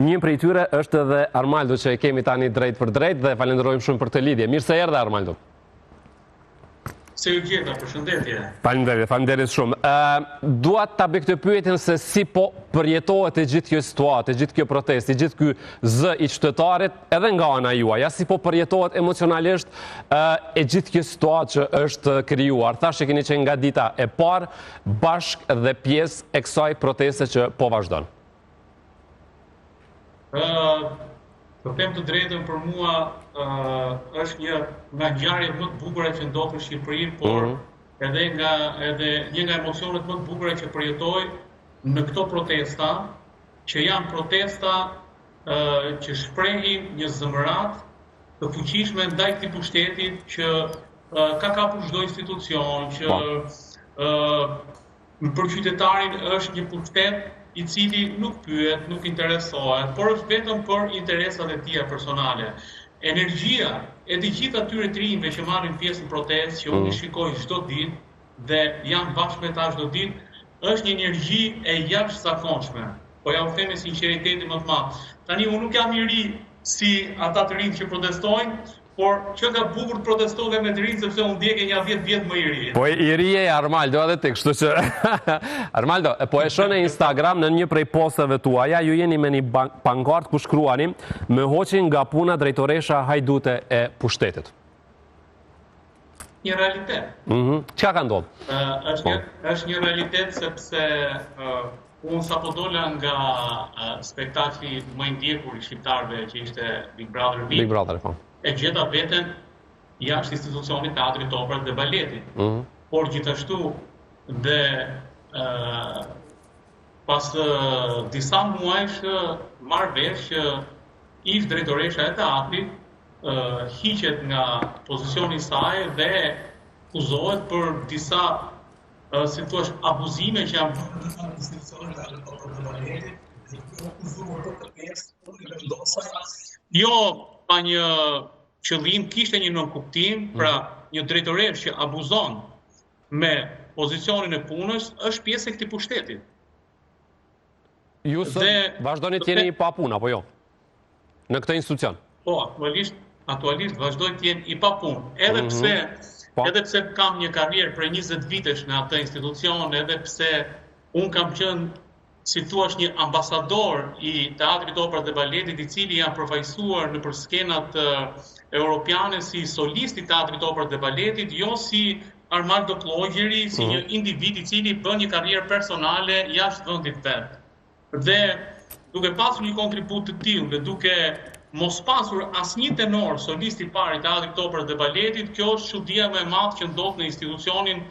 Një prej tyre është edhe Armaldo që e kemi tani drejt për drejt dhe falenderojmë shumë për të lidhje. Mirë se erdhe Armaldo. Se ju gjeta, përshëndetje. Falenderit shumë. Dua ta bëj këtë pyetjen se si po përjetohet e gjithë kjo situatë, e gjithë kjo protestë, e gjithë ky zë i qytetarit edhe nga ana juaj. Ja si po përjetohet emocionalisht e gjithë kjo situatë që është krijuar. Thashë keni qenë nga dita e parë bashkë dhe pjesë e kësaj proteste që po vazhdon. Të them të drejtën, për mua është një nga ngjarjet më të bukura që ndodh në Shqipëri, por edhe një nga emocionet më të bukura që përjetoj në këto protesta, që janë protesta që shprehin një zëmërat të fuqishme ndaj këtij pushteti që ka kapur çdo institucion, që për qytetarin është një pushtet i cili nuk pyet, nuk interesohet, por është vetëm për interesat e tija personale. Energjia e të gjithë atyre të rinjve që marrin pjesë në protestë, që unë i shikoj çdo ditë dhe jam bashkë me ta çdo ditë, është një energji e jashtëzakonshme. Po ja u them me sinqeritetin më të madh. Tani unë nuk jam i ri si ata të rinj që protestojnë, por që nga bukur të protestove me të rinë, sepse unë ndjek e një 10 vjetë më i ri. Po i ri e Armaldo edhe ti, kështu që... Armaldo, po e shoh në Instagram në një prej posteve tuaja, ju jeni me një pankart ku shkruani me hoqin nga puna drejtoresha hajdute e pushtetit. Një realitet. Çka ka ndodhur? Është një realitet sepse unë sapo dola nga spektakli më i ndjekur i shqiptarëve që ishte Big Brother VIP. Big Brother, po. E gjeta veten jashtë institucionit teatrit, operës dhe baletit. Por gjithashtu dhe pas disa muajsh marr vesh që ish drejtoresha e teatrit hiqet nga pozicioni i saj dhe akuzohet për disa si thua abuzime që janë bërë në institucionet e operës dhe baletit. Jo pa një qëllim, kishte një nënkuptim, pra një drejtoresh që abuzon me pozicionin e punës, është pjesë e këtij pushteti. Ju vazhdoni të jeni pa punë, apo jo? Në këtë institucion? Po, aktualisht vazhdoj të jeni i pa punë. Edhe pse kam një karrierë prej 20 vitesh në atë institucion, edhe pse unë kam qenë si thuash një ambasador i teatrit, operës dhe baletit, i cili janë përfaqësuar në për skenat europiane si solist i teatrit, operës dhe baletit, jo si Armaldo Plogjeri, si një individ i cili bën një karrierë personale jashtë vendit vet. Dhe duke pasur një kontribut të tillë dhe duke mos pasur asnjë tenor solist i parë i teatrit, operës dhe baletit, kjo është çudia më e madhe që ndodh në institucionin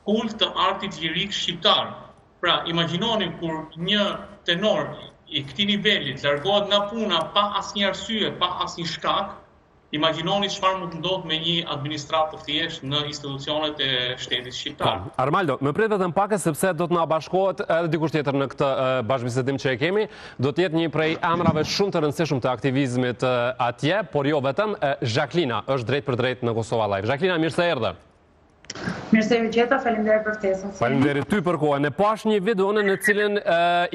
kult të artit lirik shqiptar. Pra, imagjinoni kur një tenor i këtij niveli largohet nga puna pa asnjë arsye, pa asnjë shkak, imagjinoni çfarë mund të ndodh me një administratë të thjeshtë në institucionet e shtetit shqiptar. Armaldo, më prit vetëm pak sepse do të na bashkohet edhe dikush tjetër në këtë bashkëbisedim që e kemi, do të jetë një prej emrave shumë të rëndësishëm të aktivizmit atje, por jo vetëm, Jacquelina është drejt për drejt në Kosova Live. Jacquelina, mirë se erdhe. Mirë se ju gjeta, faleminderit për ftesën. Faleminderit ty për kohën. E pash një video në cilin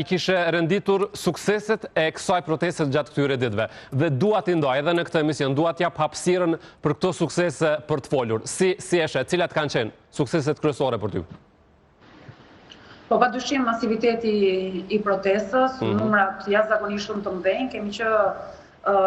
i kishe renditur sukseset e kësaj proteste gjatë këtyre ditëve. Dhe dua t'i ndaj edhe në këtë emision, dua t'jap hapësirën për këto suksese për të folur. Si eshe, cilat kanë qenë sukseset kryesore për ty? Po padyshim masiviteti i protestës, numrat jashtëzakonisht shumë të mëdhenj, kemi që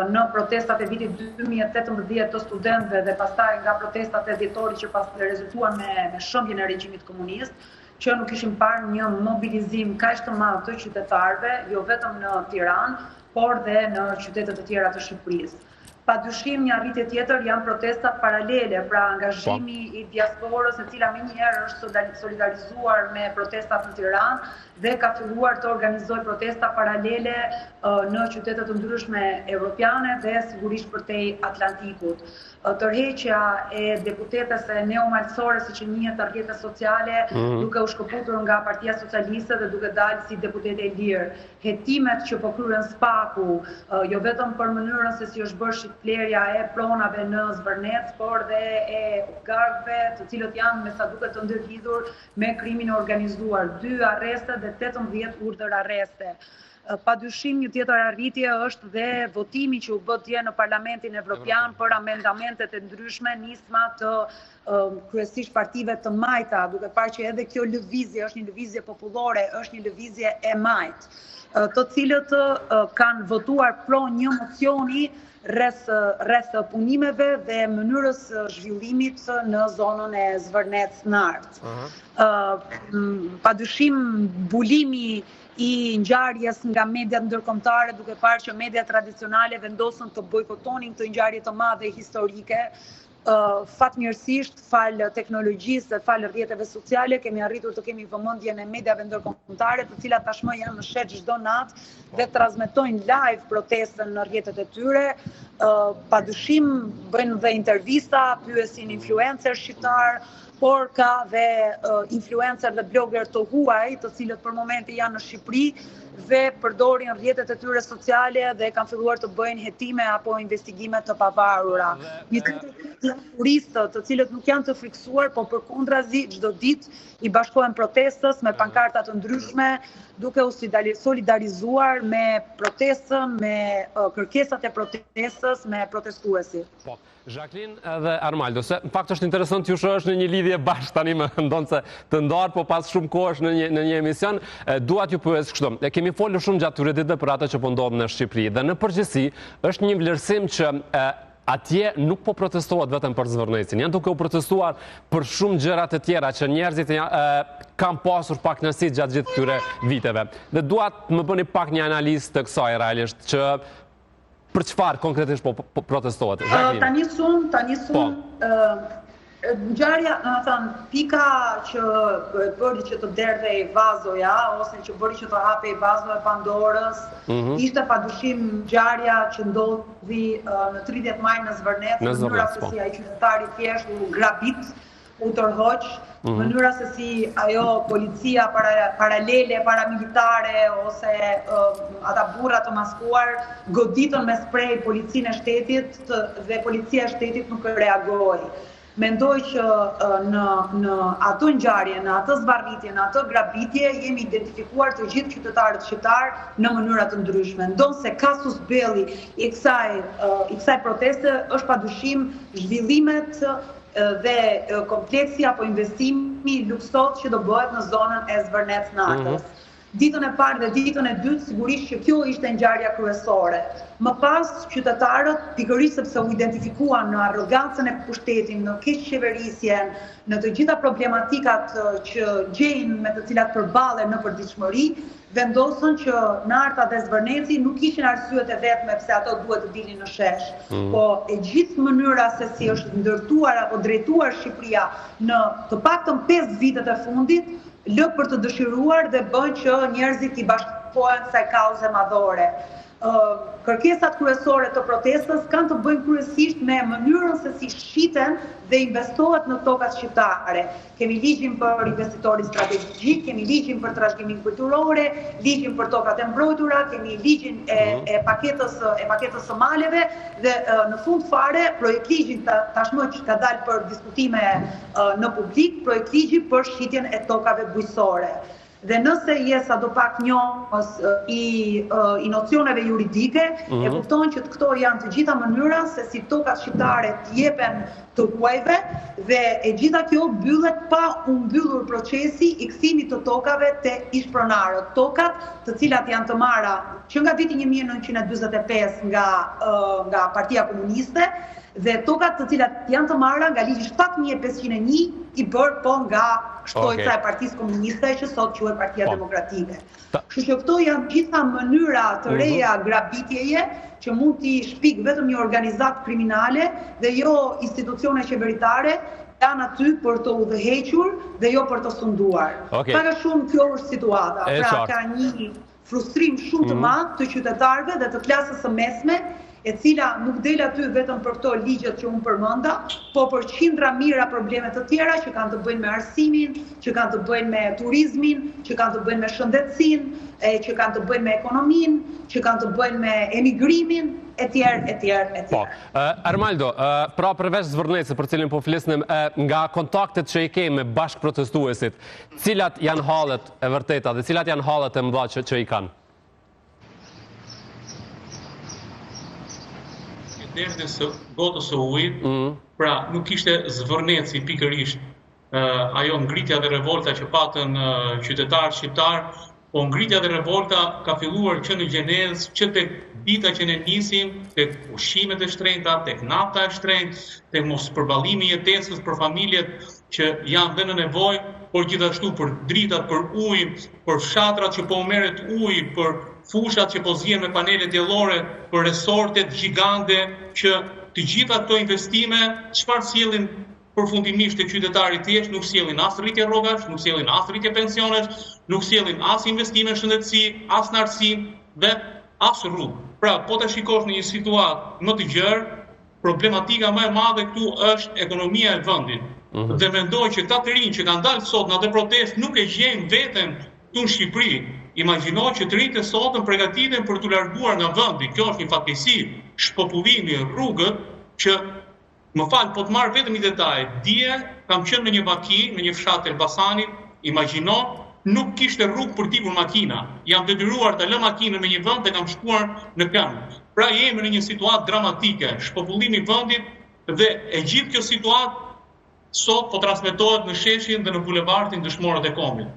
në protestat e vitit 2018 të studentëve dhe pastaj nga protestat e dhjetorit që pas rezultuan me shëmbjen e regjimit komunist, që nuk kishim parë një mobilizim kaq të madh të qytetarëve, jo vetëm në Tiranë, por dhe në qytetet e tjera të Shqipërisë. Padyshim një arritje tjetër janë protestat paralele, pra angazhimi i diasporës, e cila menjëherë është solidarizuar me protestat në Tiranë dhe ka filluar të organizojë protesta paralele në qytete të ndryshme evropiane dhe sigurisht përtej Atlantikut. Tërheqja e deputetes e neomalsore, siç e njihet Targete Sociale, duke u shkëputur nga Partia Socialiste dhe duke dalë si deputete e lirë. Hetimet që po kryen Spaku, jo vetëm për mënyrën se si është bërë shitblerja e pronave në Zvërnec, por dhe e gargëve, të cilët janë me sa duket të ndërlidhur me krimin e organizuar. 2 arreste dhe 18 urdhër arreste. Padyshim një tjetër arritje është dhe votimi që u bë dje në Parlamentin Evropian për amendamentet e ndryshme nisma të kryesisht partive të majta, duke parë që edhe kjo lëvizje është një lëvizje popullore, është një lëvizje e majt, të cilët kanë votuar pro një mocioni rreth punimeve dhe mënyrës zhvillimit në zonën e Zvërnec-Nart. Padyshim mbulimi i ngjarjes nga mediat ndërkombëtare, duke parë që mediat tradicionale vendosën të bojkotonin këtë ngjarje të madhe historike, fatmirësisht fal teknologjisë dhe fal rrjeteve sociale kemi arritur të kemi vëmendjen e mediave ndërkombëtare, të cilat tashmë janë në shet çdo natë dhe transmetojnë live protestën në rrjetet e tyre. Padyshim bëjnë dhe intervista, pyesin influencer shqiptar, por ka dhe influencer dhe blogger të huaj, të cilët për momenti janë në Shqipëri dhe përdorin rrjetet e tyre sociale dhe kanë filluar të bëjnë hetime apo investigime të pavarura. Një tjetër turistë të cilët nuk janë të friksuar, po përkundrazi çdo ditë i bashkohen protestës me pankarta të ndryshme, duke u solidarizuar me protestën, me kërkesat e protestës, me protestuesit. Po, Jacqueline dhe Armaldo, se në fakt është interesant ju është në një lidhje bashkë tani më ndonë se të ndarë, po pas shumë kohë është në një emision, duat ju pyes kështu. Kemi folur shumë gjatë këtyre ditëve për ato që po ndodhin në Shqipëri dhe në përgjithësi është një vlerësim që atje nuk po protestohet vetëm për Zvërnecin, janë duke u protestuar për shumë gjëra të tjera që njerëzit kanë pasur pak kënaqësi gjatë gjithë këtyre viteve. Dhe duat më bëni pak një analizë të kësaj realisht që për çfarë konkretisht po protestohet? Tani sun, ngjarja, pika që bëri që të derdhej vazoja, ose që bëri që të hapej vazo e Pandorës, ishte padyshim ngjarja që ndodhi në 30 maj në Zvërnec, në mënyra se si ai qytetari thjesht u grabit, u tërhoq, mënyra se si ajo policia paralele, paramilitare ose ata burra të maskuar goditën me sprej policinë e shtetit dhe policia e shtetit nuk reagoi. Mendoj që në atë ngjarje, në atë zvarritje, në atë grabitje jemi identifikuar të gjithë qytetarët shqiptar në mënyra të ndryshme. Ndonse casus belli i kësaj proteste është padyshim zhvillimet dhe kompleksi apo investimi luksot që do bëhet në zonën e Zvërnec-Nartës. Ditën e parë dhe ditën e dytë sigurisht që kjo ishte ngjarja kryesore. Më pas qytetarët, pikërisht sepse u identifikuan në arrogancën e pushtetit, në keqqeverisjen, në të gjitha problematikat që gjejnë me të cilat përballen në përditshmëri, vendosën që Narta dhe Zvërneci nuk kishin arsyet e vetme pse ato duhet të dilnin në shesh. Po e gjithë mënyra se si është ndërtuar apo drejtuar Shqipëria në të paktën 5 vitet e fundit, lë për të dëshiruar dhe bën që njerëzit i bashkohen kësaj kauze madhore. Kërkesat kryesore të protestës kanë të bëjnë kryesisht me mënyrën se si shiten dhe investohet në tokat shqiptare. Kemi ligjin për investitorin strategjik, kemi ligjin për trashëgiminë kulturore, ligjin për tokat e mbrojtura, kemi ligjin e paketës së maleve dhe në fund fare projektligjin tashmë që ka dalë për diskutime në publik, projektligji për shitjen e tokave bujqësore. Dhe nëse je sadopak njohës i nocioneve juridike, e kupton që këto janë të gjitha mënyra se si tokat shqiptare t'jepen të huajve dhe e gjitha kjo mbyllet pa u mbyllur procesi i kthimit të tokave te ishpronarët. Tokat të cilat janë të marra që nga viti 1945 nga Partia Komuniste dhe tokat të cilat janë të marra nga ligji 7501 i bërë po nga shtojca e Partisë Komuniste që sot quhet Partia Demokratike. Kështu që këto janë gjitha mënyra të reja grabitjeje që mund t'i shpik vetëm një organizat kriminale dhe jo institucione qeveritare janë aty për të udhëhequr dhe jo për të sunduar. Pak a shumë kjo është situata. Pra ka një frustrim shumë të madh të qytetarëve dhe të klasës së mesme, e cila nuk del aty vetëm për këto ligjet që unë përmenda, po për qindra mira probleme të tjera që kanë të bëjnë me arsimin, që kanë të bëjnë me turizmin, që kanë të bëjnë me shëndetësinë, që kanë të bëjnë me ekonominë, që kanë të bëjnë me emigrimin, etj. Po, Armaldo, pra përveç Zvërnecit për cilin po flisnim, nga kontaktet që i kemi me bashkë protestuesit, cilat janë hallet e vërteta dhe cilat janë hallet e mëdha që i kanë? derdhjen së gotës së ujit, pra nuk ishte zvërneci pikërisht ajo ngritja dhe revolta që patën qytetarët shqiptar, po ngritja dhe revolta ka filluar që në gjenezë, që tek dita që ne nisim, tek ushqimet e shtrenjta, tek nafta e shtrenjtë, tek mos përballimi i jetesës për familjet që janë dhe në nevojë, por gjithashtu për dritat, për ujin, për fshatrat që po merret uji, për fushat që po zihen me panele diellore, për resortet gjigande që të gjitha këto investime çfarë sjellin përfundimisht të qytetarit thjesht, nuk sjellin as rritje rrogash, nuk sjellin as rritje pensionesh, nuk sjellin as investime në shëndetësi, as në arsim dhe as rrugë. Pra, po të shikosh në një situatë më të gjerë, problematika më e madhe këtu është ekonomia e vendit. Dhe mendoj që këta të rinj që kanë dalë sot në atë protestë nuk e gjejnë veten këtu në Shqipëri. Imagjino që të rinjtë sotën përgatiten për t'u larguar nga vendi. Kjo është një fatkeqësi, shpopullimi, rrugët që më falë, po të marrë vetëm i detaj. Dje kam qenë në një vaki, në një fshat të Elbasanit, imagjino, nuk kishte rrugë për tipur makina. Jam detyruar të lë makinën në një vend dhe kam shkuar në këmbë. Pra jemi në një situatë dramatike, shpopullimi i vendit dhe e gjithë kjo situatë sot po transmetohet në sheshin dhe në bulevardin Dëshmorët e Kombit.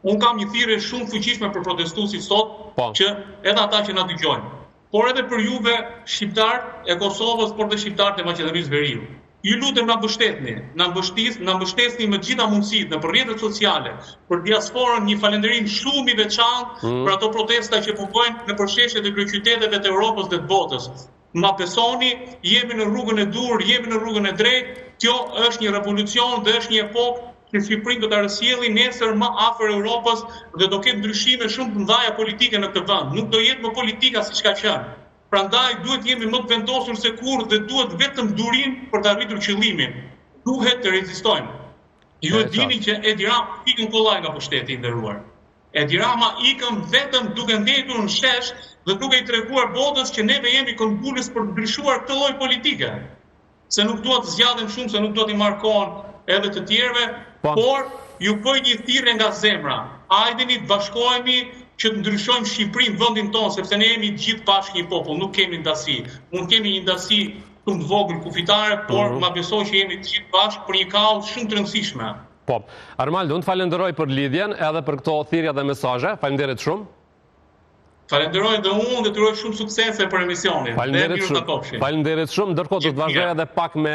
Unë kam një thirrje shumë fuqishme për protestuesit sot, që edhe ata që na dëgjojnë, por edhe për juve shqiptarët e Kosovës, por dhe shqiptarët e Maqedonisë Veriut. Ju lutem na mbështetni, na mbështesni me të gjitha mundësitë në rrjetet sociale, për diasporën një falënderim shumë i veçantë për ato protesta që po bëjnë në përsheshjet e kryeqyteteve të Europës dhe të botës. Ma besoni, jemi në rrugën e dur, jemi në rrugën e drejtë. Kjo është një revolucion dhe është një epokë që Shqipërinë do ta rësjellë nesër më afër Europës dhe do ketë ndryshime shumë të mëdha politike në këtë vend. Nuk do jetë më politika siç ka qenë. Prandaj duhet jemi më të vendosur se kurrë dhe duhet vetëm durim për të arritur qëllimin. Duhet të rezistojmë. Ju e dini që Edi Rama ikën kollaj nga pushteti i nderuar. Edi Rama ikën vetëm duke ndetur në shesh dhe duke i treguar botës që neve jemi këmbgulës për të ndryshuar këtë lloj politike. Se nuk duhet të zgjadhen shumë, se nuk duhet i marr kohën edhe të tjerëve, por ju bëj një thirrje nga zemra. Hajdeni të bashkohemi që të ndryshojmë Shqipërinë, vendin tonë, sepse ne jemi gjithë bashkë një popull, nuk kemi ndasi. Mund kemi një ndasi shumë të vogël kufitare, por ma besoj që jemi të gjithë bashkë për një kauzë shumë të rëndësishme. Po, Armald, unë të falenderoj për lidhjen edhe për këto thirrje dhe mesazhe. Faleminderit shumë. Falenderoj dhe unë dhe të uroj shumë suksese për emisionin. Faleminderit shumë, ndërkohë do të vazhdoj edhe pak me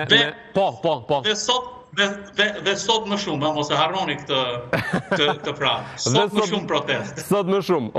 po. Dhe sot më shumë, mos e harroni këtë frazë. Sot më shumë protest. Sot më shumë.